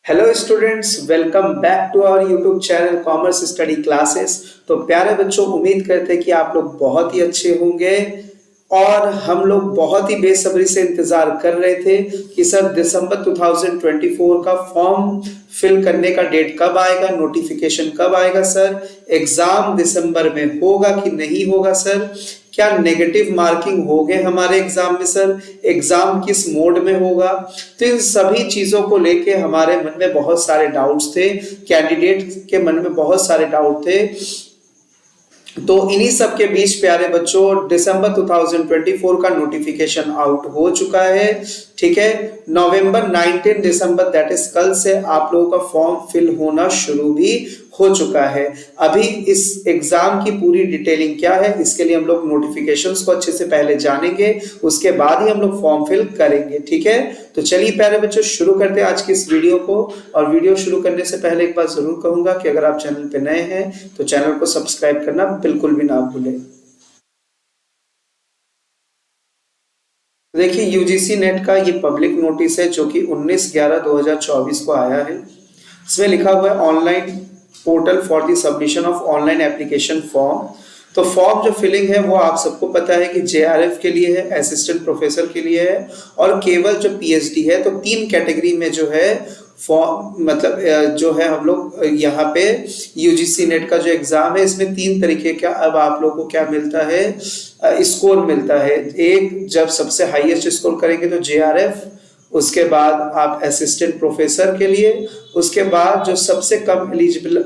Hello students, welcome back to our YouTube channel commerce study classes. तो प्यारे बच्चों, उम्मीद करते हैं कि आप लोग बहुत ही अच्छे होंगे और हम लोग बहुत ही बेसब्री से इंतजार कर रहे थे कि सर दिसंबर 2024 का फॉर्म फिल करने का डेट कब आएगा, नोटिफिकेशन कब आएगा सर, एग्जाम दिसंबर में होगा कि नहीं होगा सर, क्या नेगेटिव मार्किंग हो गए हमारे एग्जाम में सर, एग्जाम किस मोड में होगा। तो इन सभी चीजों को लेके हमारे मन में बहुत सारे डाउट्स थे, कैंडिडेट के मन में बहुत सारे डाउट थे। तो इन्हीं सब के बीच प्यारे बच्चों, दिसंबर 2024 का नोटिफिकेशन आउट हो चुका है। ठीक है, नवंबर 19 दिसंबर दैट इज कल से आप लोगों का फॉर्म फिल होना शुरू भी हो चुका है। अभी इस एग्जाम की पूरी डिटेलिंग क्या है, इसके लिए हम लोग नोटिफिकेशंस को अच्छे से पहले जानेंगे, उसके बाद ही हम लोग फॉर्म फिल करेंगे। ठीक है, तो चलिए प्यारे बच्चों शुरू करते हैं आज की इस वीडियो को। और वीडियो शुरू करने से पहले एक बात जरूर कहूंगा कि अगर आप चैनल पे नए हैं तो चैनल को सब्सक्राइब करना बिल्कुल भी ना भूलें। देखिए, यूजीसी नेट का ये पब्लिक नोटिस है जो कि 19/11/2024 को आया है। इसमें लिखा हुआ है online portal for the submission of online application form. तो फॉर्म जो फिलिंग है वो आप सबको पता है कि जेआरएफ के लिए है, असिस्टेंट प्रोफेसर के लिए है और केवल जो पीएचडी है। तो 3 कैटेगरी में जो है फॉर्म मतलब जो है हम लोग यहाँ पे यूजीसी नेट का जो एग्जाम है इसमें 3 तरीके का अब आप लोग को क्या मिलता है, स्कोर मिलता है। एक, जब सबसे हाईएस्ट स्कोर करेंगे तो जेआरएफ, उसके बाद आप असिस्टेंट प्रोफेसर के लिए, उसके बाद जो सबसे कम एलिजिबल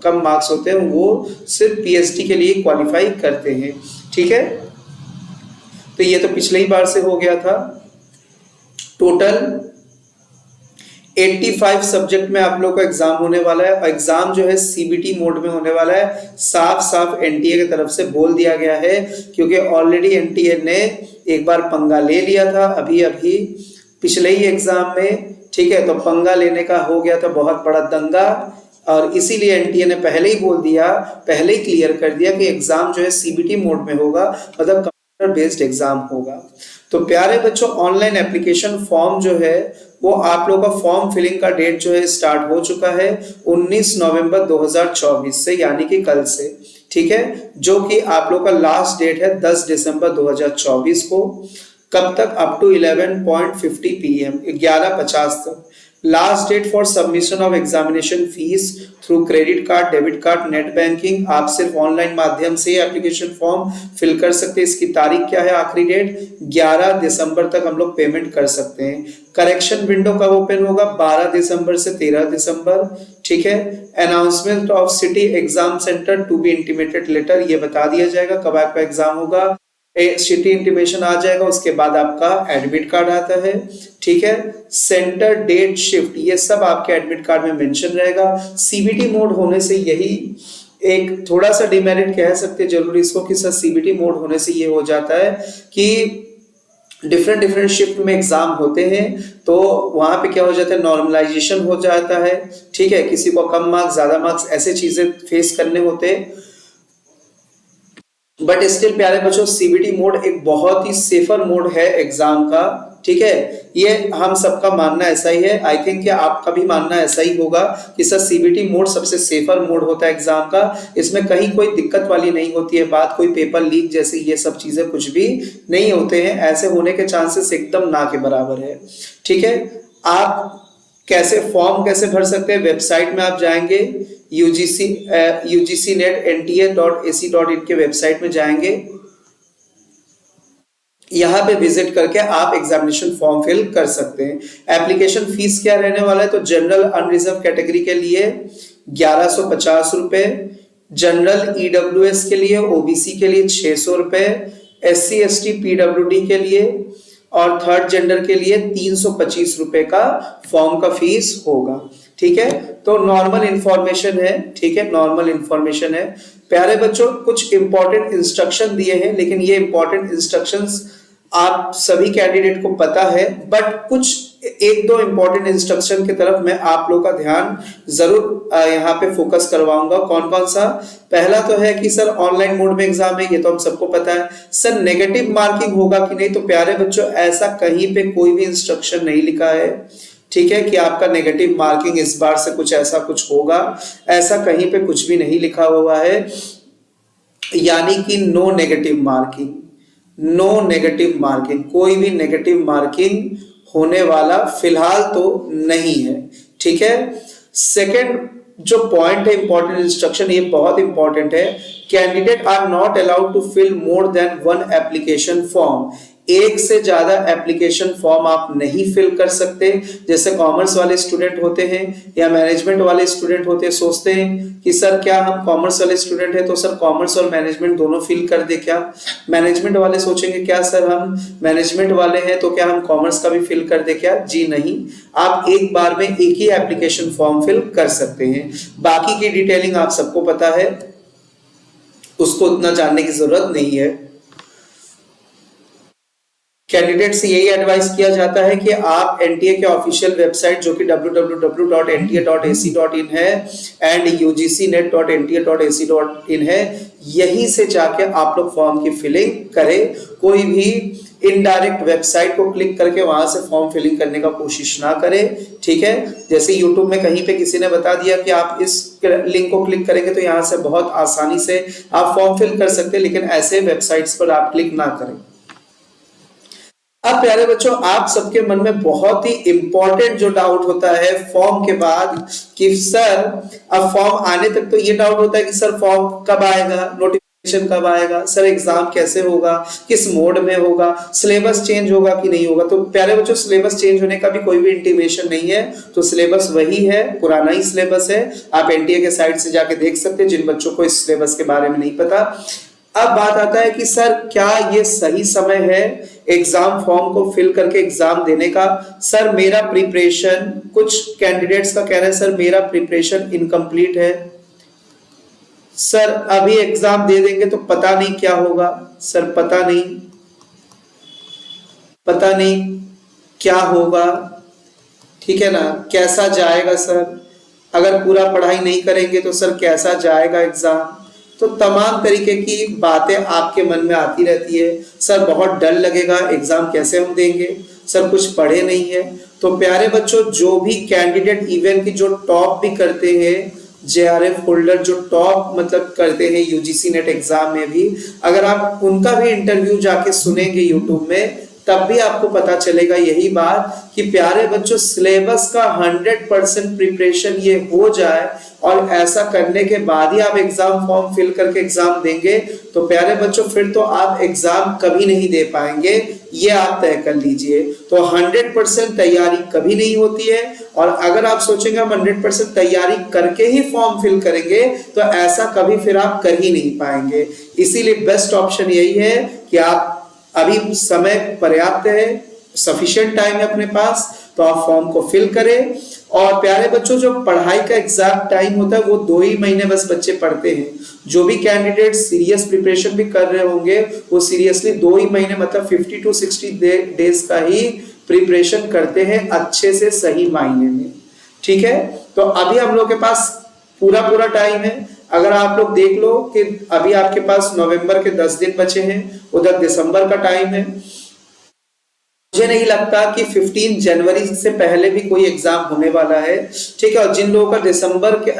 कम मार्क्स होते हैं वो सिर्फ पीएचडी के लिए क्वालिफाई करते हैं। ठीक है, तो ये तो पिछले ही बार से हो गया था। टोटल 85 सब्जेक्ट में आप लोग का एग्जाम होने वाला है। एग्जाम जो है सीबीटी मोड में होने वाला है, साफ साफ एनटीए की तरफ से बोल दिया गया है, क्योंकि ऑलरेडी एनटीए ने एक बार पंगा ले लिया था अभी अभी पिछले ही एग्जाम में। ठीक है, तो पंगा लेने का हो गया था बहुत बड़ा दंगा और इसीलिए एनटीए ने पहले ही बोल दिया, पहले ही क्लियर कर दिया कि एग्जाम जो है सीबीटी मोड में होगा, मतलब कंप्यूटर बेस्ड एग्जाम होगा। तो प्यारे बच्चों, ऑनलाइन एप्लीकेशन फॉर्म जो है वो आप लोगों का फॉर्म फिलिंग का डेट जो है स्टार्ट हो चुका है 19 नवंबर 2024 से, यानी कि कल से। ठीक है, जो कि आप लोग का लास्ट डेट है 10 दिसंबर 2024 को। कब तक? अप टू 11:50 PM, 11:50 तक। Last date for submission of examination fees through credit card, debit card, net banking. आप सिर्फ ऑनलाइन माध्यम से एप्लीकेशन फॉर्म फिल कर सकते हैं। इसकी तारीख क्या है, आखिरी डेट 11 दिसंबर तक हम लोग पेमेंट कर सकते हैं। करेक्शन विंडो कब ओपन होगा? 12 दिसंबर से 13 दिसंबर। ठीक है, announcement of city exam centre to be intimated later, ये बता दिया जाएगा कब आपका एग्जाम होगा। सिटी इंटीमेशन आ जाएगा, उसके बाद आपका एडमिट कार्ड आता है। ठीक है, सेंटर, डेट, शिफ्ट, ये सब आपके एडमिट कार्ड में मेंशन रहेगा। सीबीटी मोड होने से यही एक थोड़ा सा डिमेरिट कह सकते हैं जरूर इसको कि सर सीबीटी मोड होने से ये हो जाता है कि डिफरेंट शिफ्ट में एग्जाम होते हैं, तो वहां पे क्या हो जाता है, नॉर्मलाइजेशन हो जाता है। ठीक है, किसी को कम मार्क्स, ज्यादा मार्क्स, ऐसे चीजें फेस करने होते हैं। बट स्टिल प्यारे बच्चों, सीबीटी मोड एक बहुत ही सेफर मोड है एग्जाम का। ठीक है, ये हम सबका मानना ऐसा ही है। आई थिंक कि आपका भी मानना ऐसा ही होगा कि सर सीबीटी मोड सबसे सेफर मोड होता है एग्जाम का। इसमें कहीं कोई दिक्कत वाली नहीं होती है बात, कोई पेपर लीक जैसे ये सब चीजें कुछ भी नहीं होते हैं। ऐसे होने के चांसेस एकदम ना के बराबर है। ठीक है, आप कैसे फॉर्म कैसे भर सकते हैं? वेबसाइट में आप जाएंगे, UGCNet.NTA.AC.in के वेबसाइट में जाएंगे। यहाँ पे विजिट करके आप एग्जामिनेशन फॉर्म फिल कर सकते हैं। एप्लीकेशन फीस क्या रहने वाला है? तो जनरल अनरिजर्व कैटेगरी के लिए 1150 रुपए, जनरल ईडब्ल्यूएस के लिए, ओबीसी के लिए 600 रुपए, SC ST PWD के लिए और थर्ड जेंडर के लिए 325 रुपए का फॉर्म का फीस होगा। ठीक है, तो नॉर्मल इंफॉर्मेशन है। ठीक है, नॉर्मल इंफॉर्मेशन है। प्यारे बच्चों, कुछ इंपॉर्टेंट इंस्ट्रक्शन दिए हैं, लेकिन ये इंपॉर्टेंट इंस्ट्रक्शंस आप सभी कैंडिडेट को पता है, बट कुछ 1-2 इंपॉर्टेंट इंस्ट्रक्शन की तरफ मैं आप लोग का ध्यान जरूर यहाँ पे फोकस करवाऊंगा। कौन कौन सा? पहला तो है कि सर ऑनलाइन मोड में एग्जाम है, ये तो हम सबको पता है। सर नेगेटिव मार्किंग होगा कि नहीं? तो प्यारे बच्चों, ऐसा कहीं पे कोई भी इंस्ट्रक्शन नहीं लिखा है। ठीक है, कि आपका नेगेटिव मार्किंग इस बार से कुछ ऐसा कुछ होगा, ऐसा कहीं पे कुछ भी नहीं लिखा हुआ है। यानी कि no negative marking, no negative marking, कोई भी नेगेटिव मार्किंग होने वाला फिलहाल तो नहीं है। ठीक है, सेकंड जो पॉइंट है इंपॉर्टेंट इंस्ट्रक्शन, ये बहुत इंपॉर्टेंट है। Candidate are not allowed to fill more than one application form. एक से ज्यादा एप्लीकेशन फॉर्म आप नहीं फिल कर सकते। जैसे कॉमर्स वाले स्टूडेंट होते हैं या मैनेजमेंट वाले स्टूडेंट होते हैं, सोचते हैं कि सर क्या हम कॉमर्स वाले स्टूडेंट हैं तो सर कॉमर्स और मैनेजमेंट दोनों फिल कर दे क्या। मैनेजमेंट वाले सोचेंगे क्या सर हम मैनेजमेंट वाले हैं तो क्या हम कॉमर्स का भी फिल कर दे क्या। जी नहीं, आप एक बार में एक ही एप्लीकेशन फॉर्म फिल कर सकते हैं। बाकी की डिटेलिंग आप सबको पता है, उसको उतना जानने की जरूरत नहीं है। कैंडिडेट से यही एडवाइस किया जाता है कि आप एनटीए के ऑफिशियल वेबसाइट जो कि www.nta.ac.in है एंड ugcnet.nta.ac.in है, यहीं से जाके आप लोग फॉर्म की फिलिंग करें। कोई भी इनडायरेक्ट वेबसाइट को क्लिक करके वहां से फॉर्म फिलिंग करने का कोशिश ना करें। ठीक है, जैसे यूट्यूब में कहीं पे किसी ने बता दिया कि आप इस लिंक को क्लिक करेंगे तो यहाँ से बहुत आसानी से आप फॉर्म फिल कर सकते हैं, लेकिन ऐसे वेबसाइट्स पर आप क्लिक ना करें। अब प्यारे बच्चों, आप सबके मन में बहुत ही इंपॉर्टेंट जो डाउट होता है फॉर्म के बाद कि सर, अब फॉर्म आने तक तो ये डाउट होता है कि सर फॉर्म कब आएगा, नोटिफिकेशन कब आएगा, सर एग्जाम कैसे होगा, किस मोड में होगा, सिलेबस चेंज होगा कि नहीं होगा। तो प्यारे बच्चों, सिलेबस चेंज होने का भी कोई भी इंटीमेशन नहीं है, तो सिलेबस वही है, पुराना ही सिलेबस है। आप एनटीए के साइट से जाके देख सकते हैं जिन बच्चों को इस सिलेबस के बारे में नहीं पता। अब बात आता है कि सर क्या ये सही समय है एग्जाम फॉर्म को फिल करके एग्जाम देने का। सर मेरा प्रिपरेशन, कुछ कैंडिडेट्स का कह रहे हैं सर मेरा प्रिपरेशन इनकम्प्लीट है, सर अभी एग्जाम दे देंगे तो पता नहीं क्या होगा, सर पता नहीं क्या होगा। ठीक है ना, कैसा जाएगा सर, अगर पूरा पढ़ाई नहीं करेंगे तो सर कैसा जाएगा एग्जाम। तो तमाम तरीके की बातें आपके मन में आती रहती है। सर बहुत डर लगेगा, एग्जाम कैसे हम देंगे, सर कुछ पढ़े नहीं है। तो प्यारे बच्चों, जो भी कैंडिडेट इवन की जो टॉप भी करते हैं, जेआरएफ होल्डर जो टॉप मतलब करते हैं यूजीसी नेट एग्जाम में भी, अगर आप उनका भी इंटरव्यू जाके सुनेंगे यूट्यूब में, तब भी आपको पता चलेगा यही बात कि प्यारे बच्चों, सिलेबस का 100% प्रिपरेशन ये हो जाए और ऐसा करने के बाद ही आप एग्जाम फॉर्म फिल करके एग्जाम देंगे, तो प्यारे बच्चों फिर तो आप एग्जाम कभी नहीं दे पाएंगे, ये आप तय कर लीजिए। तो 100% तैयारी कभी नहीं होती है, और अगर आप सोचेंगे हम 100% तैयारी करके ही फॉर्म फिल करेंगे तो ऐसा कभी फिर आप कर ही नहीं पाएंगे। इसीलिए बेस्ट ऑप्शन यही है कि आप अभी समय पर्याप्त है, सफिशिएंट टाइम है अपने पास, तो आप फॉर्म को फिल करें। और प्यारे बच्चों, जो पढ़ाई का एग्जैक्ट टाइम होता है वो 2 ही महीने बस बच्चे पढ़ते हैं। जो भी कैंडिडेट सीरियस प्रिपरेशन भी कर रहे होंगे वो सीरियसली 2 ही महीने मतलब 50 to 60 डेज का ही प्रिपरेशन करते हैं अच्छे से, सही मायने में। ठीक है, तो अभी हम लोग के पास पूरा टाइम है। अगर आप लोग देख लो कि अभी आपके पास नवंबर के 10 दिन बचे हैं, उधर दिसंबर का टाइम है। मुझे नहीं लगता कि 15 जनवरी से पहले भी कोई एग्जाम होने वाला है। ठीक है, और जिन लोगों का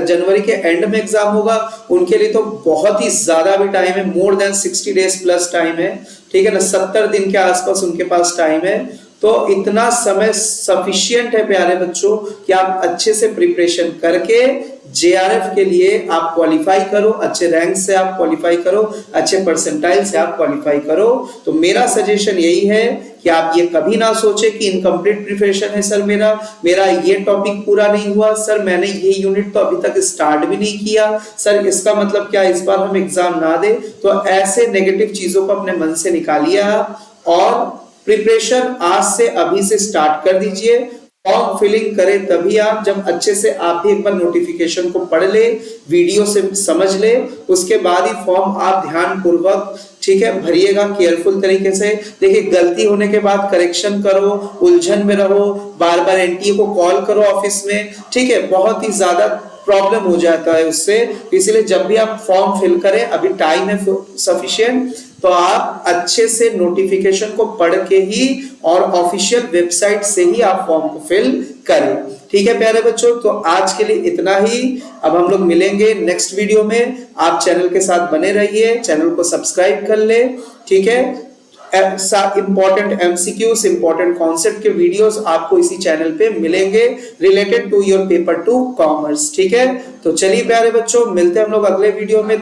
जनवरी के एंड में एग्जाम होगा उनके लिए तो बहुत ही ज्यादा भी टाइम है, more than 60 days plus time है। ठीक है ना, 70 दिन के आसपास उनके पास टाइम है। तो इतना समय सफिशिएंट है प्यारे बच्चों कि आप अच्छे से प्रिपरेशन करके जेआरएफ के लिए आप क्वालिफाई करो, अच्छे रैंक से आप क्वालिफाई करो, अच्छे परसेंटाइल से आप क्वालिफाई करो। तो मेरा सजेशन यही है कि आप ये कभी ना सोचे कि इनकम्प्लीट प्रिपरेशन है सर, मेरा ये टॉपिक पूरा नहीं हुआ, सर मैंने ये यूनिट तो अभी तक स्टार्ट भी नहीं किया, सर इसका मतलब क्या इस बार हम एग्जाम ना दे। तो ऐसे नेगेटिव चीजों को अपने मन से निकालिए आप, और प्रिपरेशन आज से अभी से स्टार्ट कर दीजिए। फॉर्म फिलिंग करें तभी आप, जब अच्छे से आप भी एक बार नोटिफिकेशन को पढ़ ले, वीडियो से समझ ले, उसके बाद ही फॉर्म आप ध्यान पूर्वक, ठीक है, भरिएगा केयरफुल तरीके से। देखिए, गलती होने के बाद करेक्शन करो, उलझन में रहो, बार बार एनटीए को कॉल करो ऑफिस में, ठीक है, बहुत ही ज्यादा प्रॉब्लम हो जाता है उससे। इसलिए जब भी आप फॉर्म फिल करें, अभी टाइम है सफिशिएंट, तो आप अच्छे से नोटिफिकेशन को पढ़ के ही और ऑफिशियल वेबसाइट से ही आप फॉर्म को फिल करें। ठीक है प्यारे बच्चों, तो आज के लिए इतना ही। अब हम लोग मिलेंगे नेक्स्ट वीडियो में। आप चैनल के साथ बने रहिए, चैनल को सब्सक्राइब कर ले। ठीक है, इंपॉर्टेंट एमसीक्यूज, इंपॉर्टेंट कॉन्सेप्ट के वीडियोस आपको इसी चैनल पे मिलेंगे related to your paper 2 commerce. ठीक है, तो चलिए प्यारे बच्चों, मिलते हैं हम लोग अगले वीडियो में।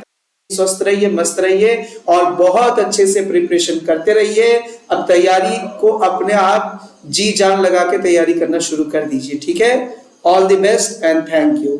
स्वस्थ रहिए, मस्त रहिए और बहुत अच्छे से प्रिपरेशन करते रहिए। अब तैयारी को अपने आप जी जान लगा के तैयारी करना शुरू कर दीजिए। ठीक है, all the best and thank you.